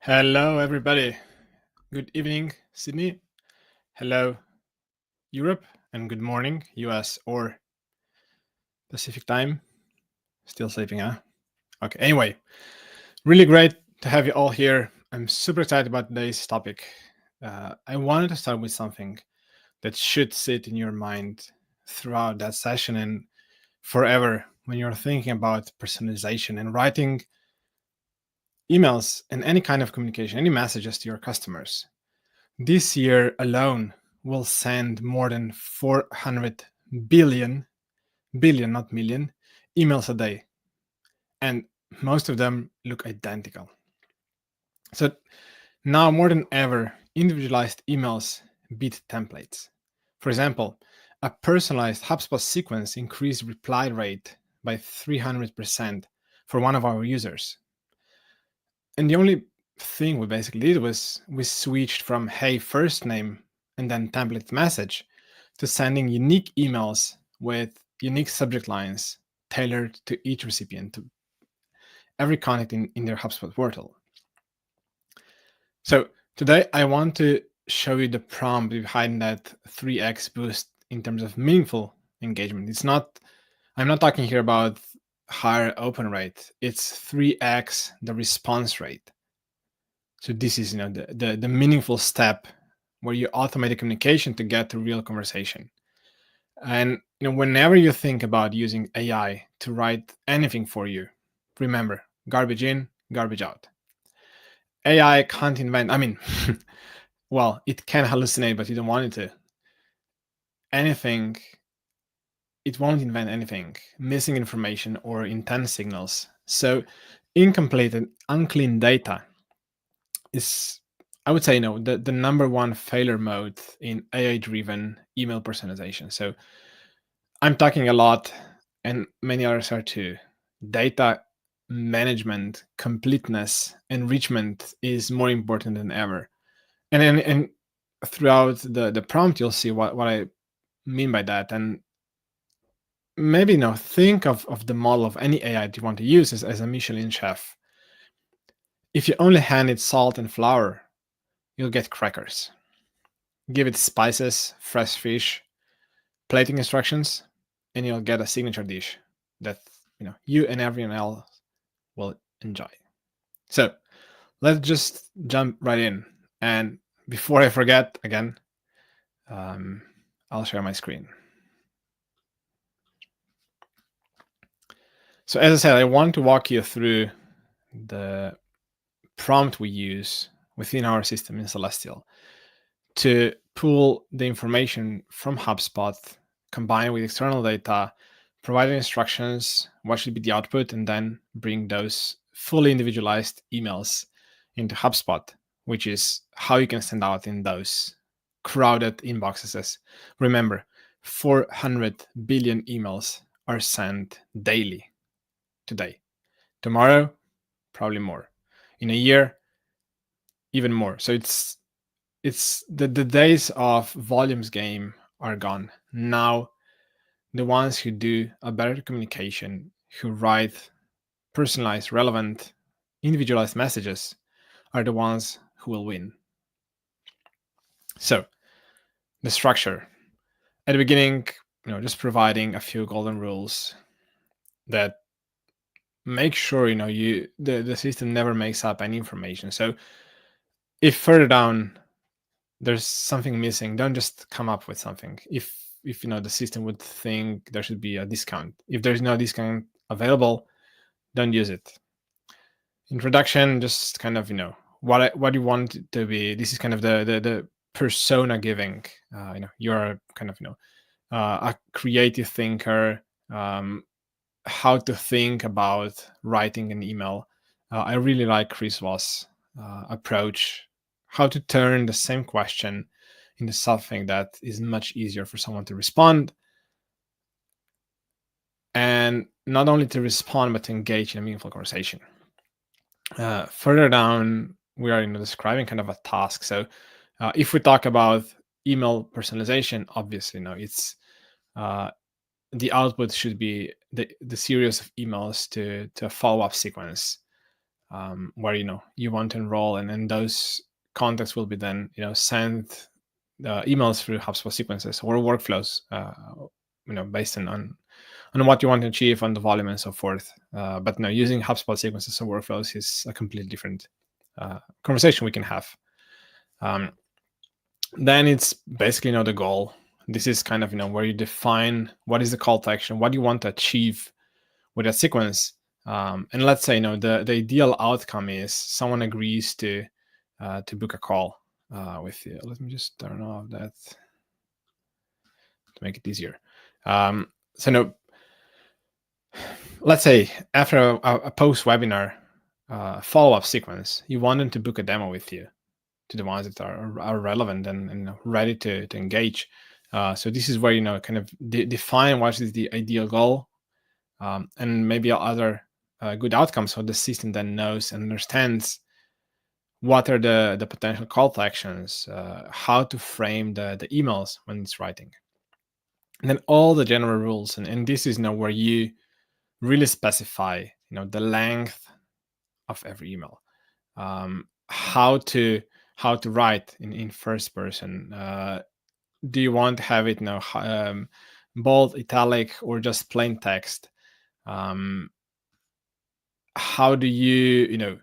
Hello, everybody. Good evening, Sydney. Hello, Europe, and good morning, US or Pacific time. Still sleeping, huh? Okay, anyway, really great to have you all here. I'm super excited about today's topic. I wanted to start with something that should sit in your mind throughout that session and forever when you're thinking about personalization and writing emails and any kind of communication, any messages to your customers. This year alone, we'll send more than 400 billion, not million, emails a day. And most of them look identical. So now more than ever, individualized emails beat templates. For example, a personalized HubSpot sequence increased reply rate by 300% for one of our users. And the only thing we basically did was we switched from hey first name and then template message to sending unique emails with unique subject lines tailored to each recipient, to every contact in their HubSpot portal. So today I want to show you the prompt behind that 3x boost in terms of meaningful engagement. I'm not talking here about higher open rate. It's 3x the response rate. So this is the meaningful step where you automate the communication to get to real conversation. And whenever you think about using AI to write anything for you, remember, garbage in, garbage out. AI can't invent, well, it can hallucinate, but you don't want it to. It won't invent anything, missing information or intent signals. So incomplete and unclean data is, I would say, the number one failure mode in AI-driven email personalization. So I'm talking a lot, and many others are too. Data management, completeness, enrichment is more important than ever. And throughout the prompt, you'll see what I mean by that. And maybe think of the model of any AI that you want to use as a Michelin chef. If you only hand it salt and flour, you'll get crackers. Give it spices, fresh fish, plating instructions, and you'll get a signature dish that you and everyone else will enjoy. So let's just jump right in. And before I forget again, I'll share my screen. So as I said, I want to walk you through the prompt we use within our system in Celestial to pull the information from HubSpot, combine with external data, provide instructions, what should be the output, and then bring those fully individualized emails into HubSpot, which is how you can send out in those crowded inboxes. Remember, 400 billion emails are sent daily today. Tomorrow, probably more. In a year, even more. So it's the days of volumes game are gone. Now, the ones who do a better communication, who write personalized, relevant, individualized messages are the ones who will win. So the structure at the beginning, just providing a few golden rules that make sure the system never makes up any information. So if further down there's something missing, don't just come up with something. If the system would think there should be a discount, if there's no discount available, don't use it. Introduction, just kind of what you want it to be. This is kind of the persona giving. You're kind of a creative thinker. How to think about writing an email. I really like Chris Voss' approach. How to turn the same question into something that is much easier for someone to respond, and not only to respond but to engage in a meaningful conversation. Further down, we are describing kind of a task. So if we talk about email personalization, obviously it's the output should be the series of emails to a follow-up sequence. where you want to enroll, and then those contacts will be then sent emails through HubSpot sequences or workflows, based on what you want to achieve, on the volume and so forth. But no, using HubSpot sequences and workflows is a completely different conversation we can have. Then it's basically the goal. This is kind of where you define what is the call to action, what you want to achieve with that sequence. And let's say the ideal outcome is someone agrees to book a call with you. Let me just turn off that to make it easier. So let's say after a post webinar follow-up sequence, you want them to book a demo with you, to the ones that are relevant and ready to engage. So this is where kind of define what is the ideal goal, and maybe other good outcomes, so the system then knows and understands what are the potential call to actions, how to frame the emails when it's writing, and then all the general rules. And this is where you really specify the length of every email, how to write in first person. Do you want to have it bold, italic, or just plain text? How do you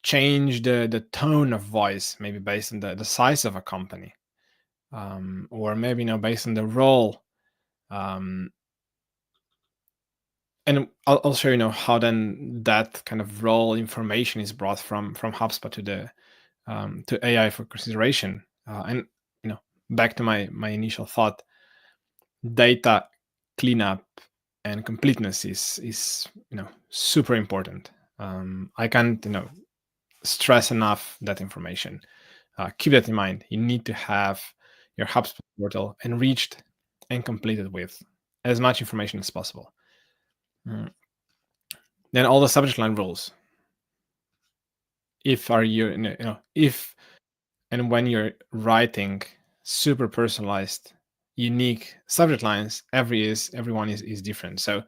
change the tone of voice, maybe based on the size of a company, or maybe based on the role. And I'll show how then that kind of role information is brought from HubSpot to AI for consideration. And back to my initial thought, data cleanup and completeness is super important. I can't stress enough that information. Keep that in mind. You need to have your HubSpot portal enriched and completed with as much information as possible. Then all the subject line rules. If and when you're writing super personalized, unique subject lines, everyone is different. So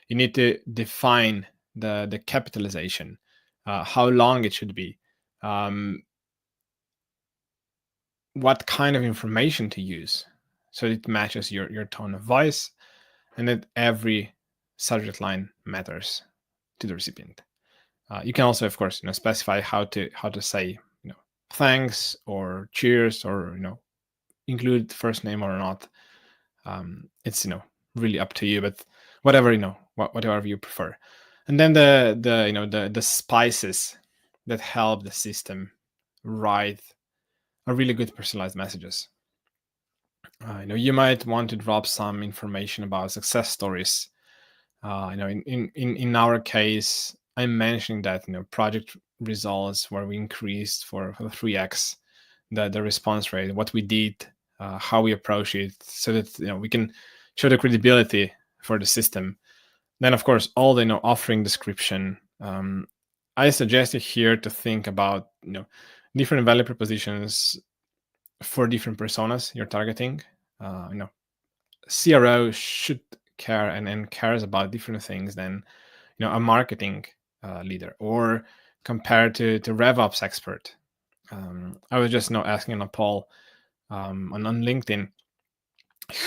you need to define the capitalization, how long it should be, what kind of information to use, so it matches your tone of voice, and that every subject line matters to the recipient. You can also, of course, specify how to say thanks or cheers, or include first name or not. It's really up to you, but whatever whatever you prefer. And then the spices that help the system write a really good personalized messages. You might want to drop some information about success stories. In our case, I'm mentioning that project results where we increased for 3x the response rate, what we did, how we approach it, so that we can show the credibility for the system. Then, of course, all the offering description. I suggest you here to think about different value propositions for different personas you're targeting. CRO should care and cares about different things than a marketing leader, or compared to RevOps expert. I was just asking on a poll on LinkedIn,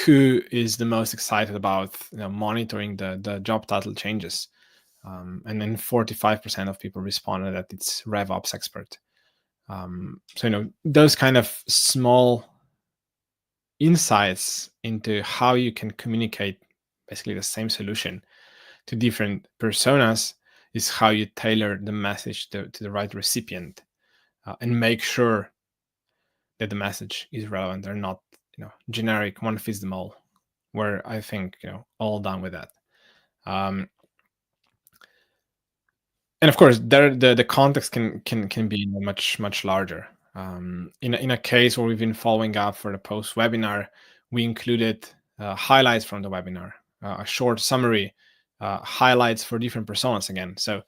who is the most excited about monitoring the job title changes, and then 45% of people responded that it's RevOps expert. So those kind of small insights into how you can communicate basically the same solution to different personas is how you tailor the message to the right recipient, and make sure that the message is relevant. They're not generic, one fits them all, where I think all done with that. And of course, the context can be much larger. In a case where we've been following up for the post webinar, we included highlights from the webinar, a short summary, highlights for different personas again. So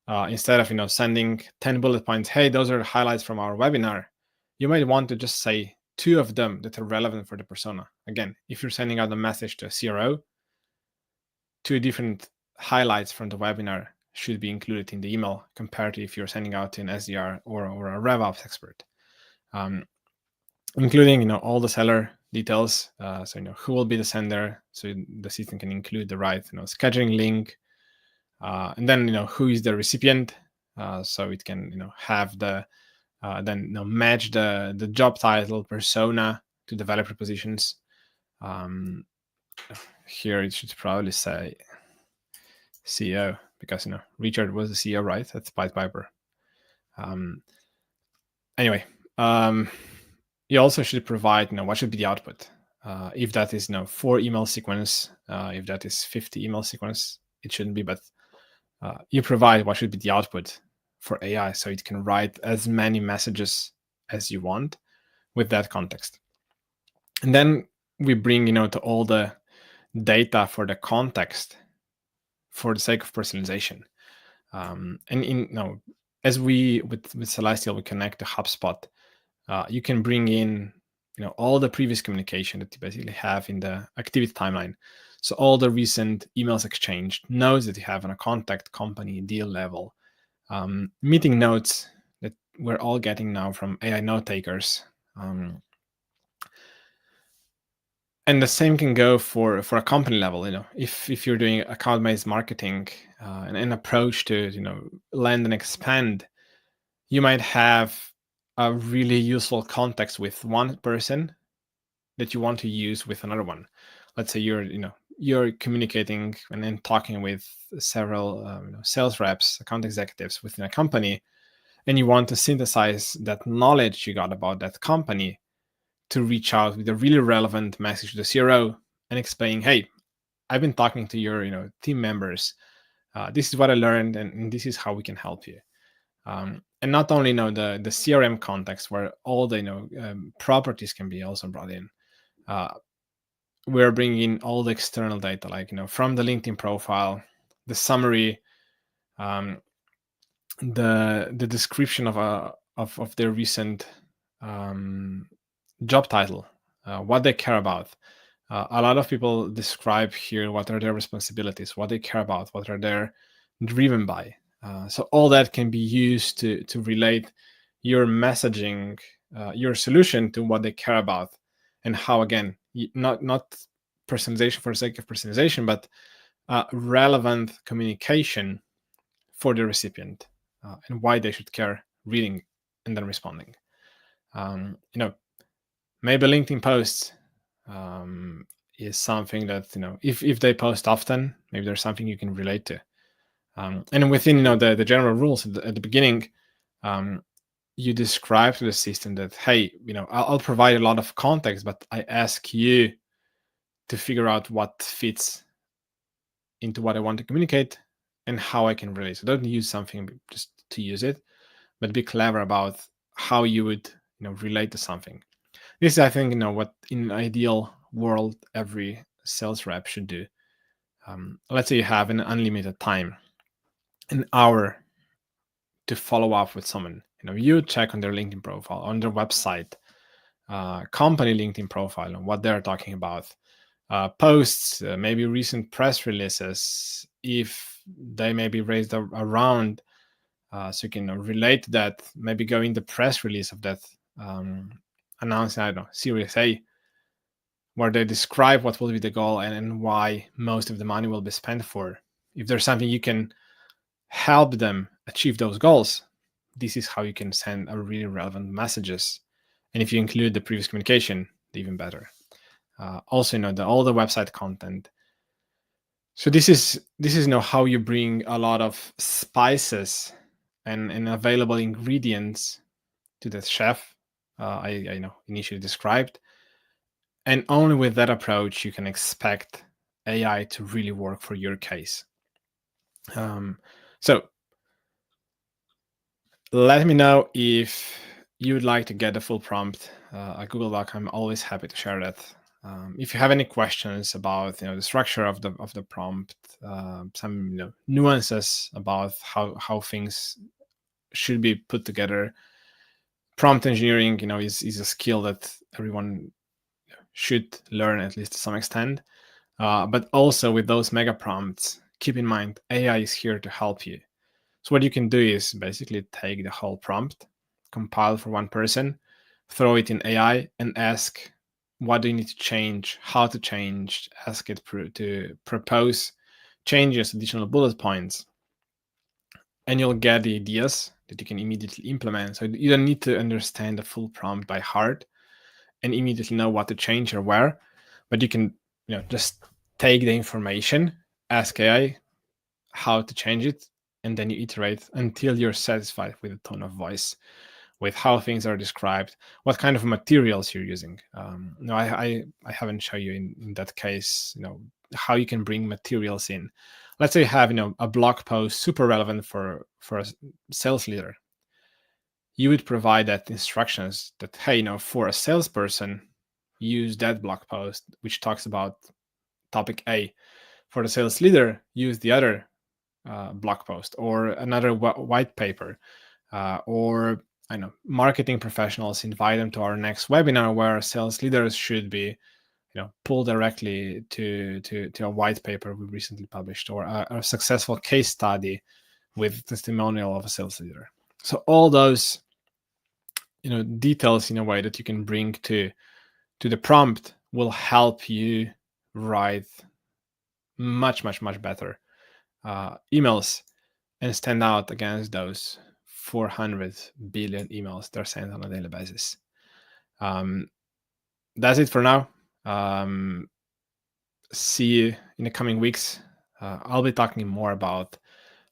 instead of sending 10 bullet points, hey, those are the highlights from our webinar, you might want to just say 2 of them that are relevant for the persona. Again, if you're sending out a message to a CRO, 2 different highlights from the webinar should be included in the email compared to if you're sending out to an SDR or a RevOps expert. Including all the seller details, so who will be the sender, so the system can include the right scheduling link, and then who is the recipient, so it can have the then match the job title persona to the value propositions. Here it should probably say CEO, because Richard was the CEO, right? That's Pied Piper. Anyway, you also should provide what should be the output. If that is 4 email sequence, if that is 50 email sequence, it shouldn't be, but you provide what should be the output for AI, so it can write as many messages as you want with that context. And then we bring to all the data for the context for the sake of personalization. And as we with Celestial, we connect to HubSpot. You can bring in all the previous communication that you basically have in the activity timeline. So all the recent emails exchanged, notes that you have on a contact, company, deal level, meeting notes that we're all getting now from AI note takers. And the same can go for a company level. If you're doing account-based marketing and an approach to land and expand, you might have a really useful context with one person that you want to use with another one. Let's say you're communicating and then talking with several sales reps, account executives within a company, and you want to synthesize that knowledge you got about that company to reach out with a really relevant message to the CRO and explain, hey, I've been talking to your team members. This is what I learned, and this is how we can help you. And not only the CRM context where all the properties can be also brought in. We're bringing in all the external data, like from the LinkedIn profile, the summary, the description of their recent job title, what they care about. A lot of people describe here what are their responsibilities, what they care about, what are they driven by. So all that can be used to relate your messaging, your solution to what they care about, and how, again, not personalization for the sake of personalization, but relevant communication for the recipient, and why they should care reading and then responding. Maybe LinkedIn posts is something that if they post often, maybe there's something you can relate to. And within the general rules at the beginning, you describe to the system that, hey, I'll provide a lot of context, but I ask you to figure out what fits into what I want to communicate and how I can relate. So don't use something just to use it, but be clever about how you would relate to something. This is, I think, what in an ideal world every sales rep should do. Let's say you have an unlimited time, an hour to follow up with someone. You check on their LinkedIn profile, on their website, company LinkedIn profile, and what they're talking about, posts, maybe recent press releases, if they may be raised around, so you can relate to that. Maybe go in the press release of that announcing, I don't know, Series A, where they describe what will be the goal and why most of the money will be spent for. If there's something you can help them achieve those goals, this is how you can send a really relevant messages. And if you include the previous communication, even better. Also, all the website content. So this is how you bring a lot of spices and available ingredients to the chef I initially described. And only with that approach you can expect AI to really work for your case. So let me know if you would like to get the full prompt, a Google Doc. I'm always happy to share that. If you have any questions about the structure of the prompt, some nuances about how things should be put together, prompt engineering is a skill that everyone should learn, at least to some extent. But also with those mega prompts keep in mind, AI is here to help you. So what you can do is basically take the whole prompt, compile for one person, throw it in AI, and ask, what do you need to change, how to change, ask it to propose changes, additional bullet points, and you'll get the ideas that you can immediately implement. So you don't need to understand the full prompt by heart and immediately know what to change or where, but you can just take the information, ask AI how to change it, and then you iterate until you're satisfied with the tone of voice, with how things are described, what kind of materials you're using. No, I haven't shown you in that case, how you can bring materials in. Let's say you have a blog post super relevant for a sales leader. You would provide that instructions that, hey, for a salesperson, use that blog post which talks about topic A. For the sales leader, use the other blog post or another white paper, or I know marketing professionals, invite them to our next webinar where sales leaders should be pull directly to a white paper we recently published, or a successful case study with testimonial of a sales leader. So all those details in a way that you can bring to the prompt will help you write much better emails and stand out against those 400 billion emails they're sent on a daily basis. That's it for now. See you in the coming weeks. I'll be talking more about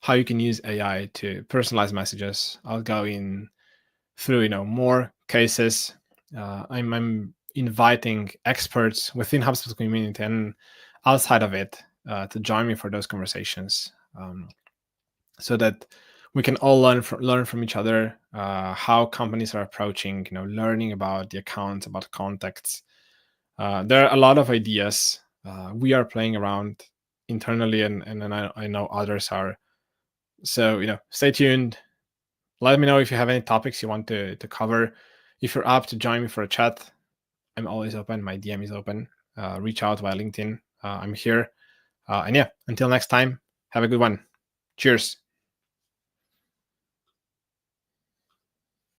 how you can use AI to personalize messages. I'll go in through more cases. I'm inviting experts within HubSpot community and outside of it to join me for those conversations, so that we can all learn from each other, how companies are approaching learning about the accounts, about contacts. There are a lot of ideas we are playing around internally, and I know others are. So stay tuned. Let me know if you have any topics you want to cover. If you're up to join me for a chat, I'm always open. My DM is open. Reach out via LinkedIn. I'm here. And yeah, until next time, have a good one. Cheers.